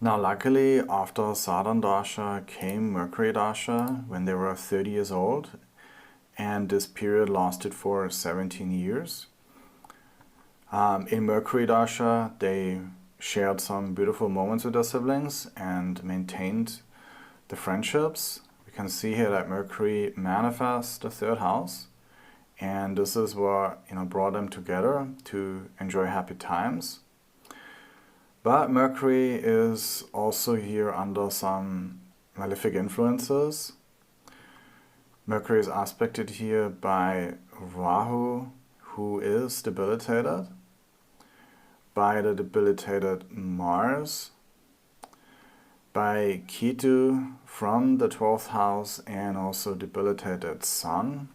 Now luckily after Saturn Dasha came Mercury Dasha when they were 30 years old, and this period lasted for 17 years. In Mercury Dasha they shared some beautiful moments with their siblings and maintained the friendships. We can see here that Mercury manifests the third house, and this is what brought them together to enjoy happy times. But Mercury is also here under some malefic influences. Mercury is aspected here by Rahu, who is debilitated, by the debilitated Mars, by Ketu from the 12th house, and also debilitated Sun.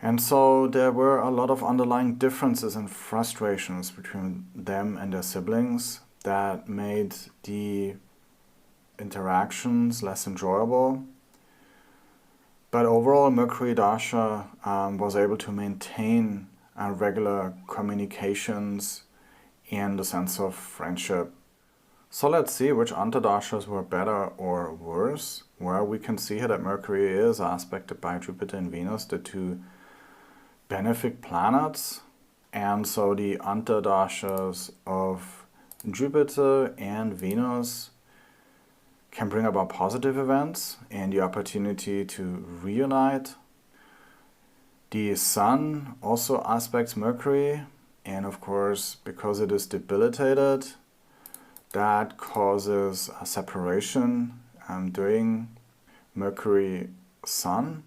And so there were a lot of underlying differences and frustrations between them and their siblings that made the interactions less enjoyable. But overall, Mercury Dasha was able to maintain regular communications and a sense of friendship. So let's see which Antardashas were better or worse. Well, we can see here that Mercury is aspected by Jupiter and Venus, the two benefic planets, and so the Antardashas of Jupiter and Venus can bring about positive events and the opportunity to reunite. The Sun also aspects Mercury, and of course, because it is debilitated, that causes a separation during Mercury-Sun.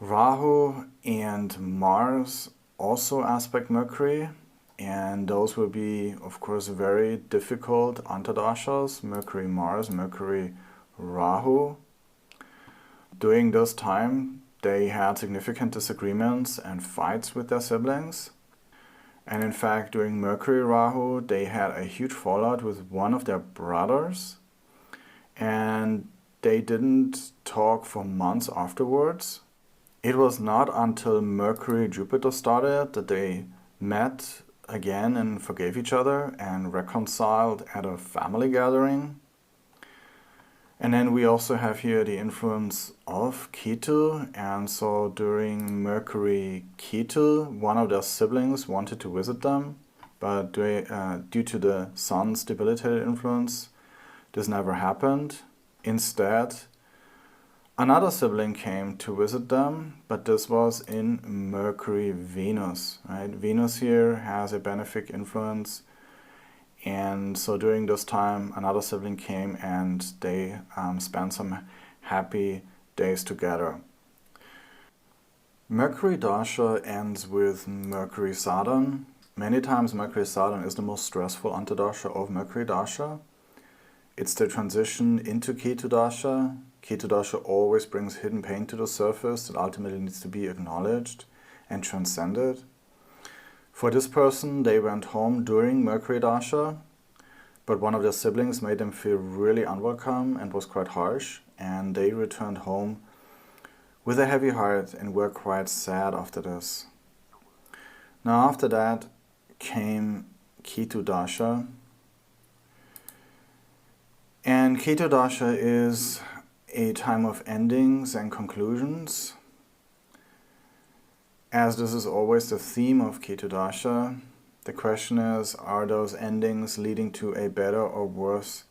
Rahu and Mars also aspect Mercury, and those will be, of course, very difficult Antardashas, Mercury-Mars, Mercury-Rahu. During this time, they had significant disagreements and fights with their siblings. And in fact, during Mercury-Rahu, they had a huge fallout with one of their brothers, and they didn't talk for months afterwards. It was not until Mercury-Jupiter started that they met again and forgave each other and reconciled at a family gathering. And then we also have here the influence of Ketu, and so during Mercury-Ketu, one of their siblings wanted to visit them, but due to the Sun's debilitated influence, this never happened. Instead, another sibling came to visit them, but this was in Mercury-Venus. Right? Venus here has a benefic influence, and so during this time another sibling came and they spent some happy days together. Mercury Dasha ends with Mercury-Saturn. Many times Mercury-Saturn is the most stressful Antardasha of Mercury Dasha. It's the transition into Ketu Dasha. Ketu Dasha always brings hidden pain to the surface that ultimately needs to be acknowledged and transcended. For this person, they went home during Mercury Dasha, but one of their siblings made them feel really unwelcome and was quite harsh, and they returned home with a heavy heart and were quite sad after this. Now after that came Ketu Dasha, and Ketu Dasha is a time of endings and conclusions. As this is always the theme of Ketu Dasha, the question is, are those endings leading to a better or worse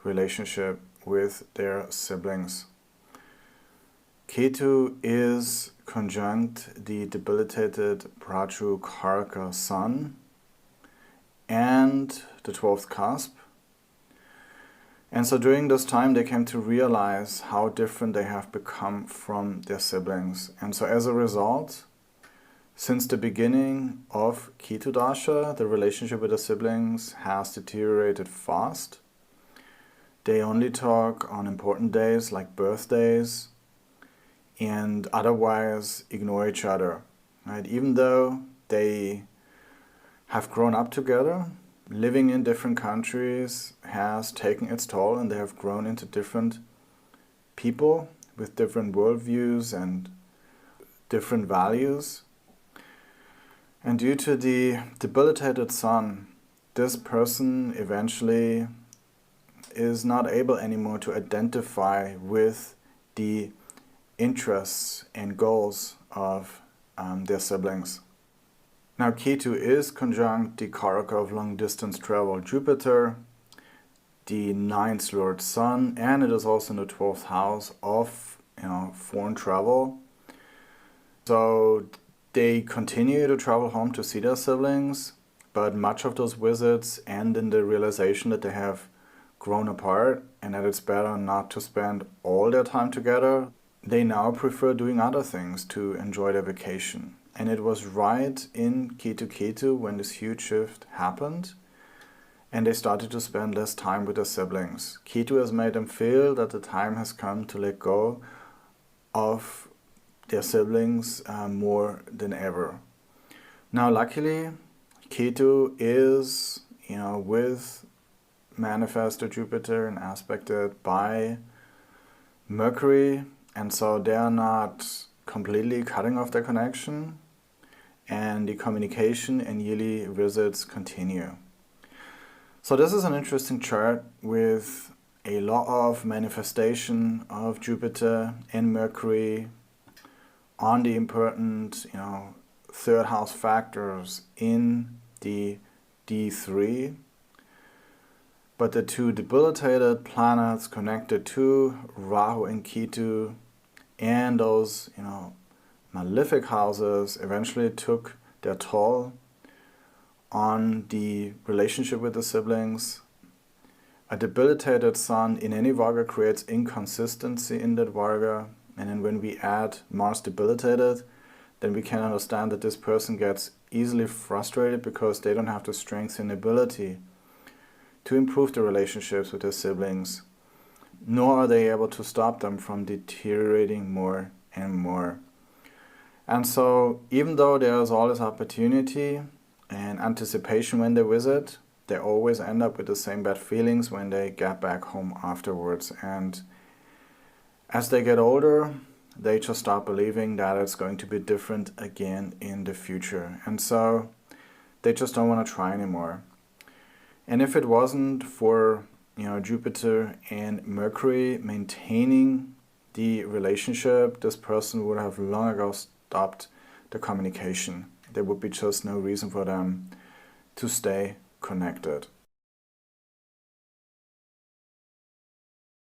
relationship with their siblings? Ketu is conjunct the debilitated Praju Karaka Sun and the 12th cusp. And so during this time they came to realize how different they have become from their siblings. And so as a result, since the beginning of Ketu Dasha, the relationship with the siblings has deteriorated fast. They only talk on important days like birthdays and otherwise ignore each other. Right? Even though they have grown up together, living in different countries has taken its toll, and they have grown into different people with different worldviews and different values. And due to the debilitated Sun, this person eventually is not able anymore to identify with the interests and goals of their siblings. Now Ketu is conjunct the Karaka of long distance travel Jupiter, the 9th Lord Sun, and it is also in the 12th house of foreign travel. So they continue to travel home to see their siblings, but much of those visits end in the realization that they have grown apart and that it's better not to spend all their time together. They now prefer doing other things to enjoy their vacation. And it was right in Ketu when this huge shift happened, and they started to spend less time with their siblings. Ketu has made them feel that the time has come to let go of their siblings more than ever. Now luckily, Ketu is, with manifested Jupiter and aspected by Mercury, and so they are not completely cutting off their connection, and the communication and yearly visits continue. So this is an interesting chart with a lot of manifestation of Jupiter and Mercury on the important, third house factors in the D3. But the two debilitated planets connected to Rahu and Ketu and those, malefic houses eventually took their toll on the relationship with the siblings. A debilitated sun in any Varga creates inconsistency in that Varga, and then when we add Mars debilitated, then we can understand that this person gets easily frustrated because they don't have the strength and ability to improve the relationships with their siblings, nor are they able to stop them from deteriorating more and more. And so even though there's all this opportunity and anticipation when they visit, they always end up with the same bad feelings when they get back home afterwards. And as they get older, they just start believing that it's going to be different again in the future. And so they just don't want to try anymore. And if it wasn't for Jupiter and Mercury maintaining the relationship, this person would have long ago stopped the communication. There would be just no reason for them to stay connected.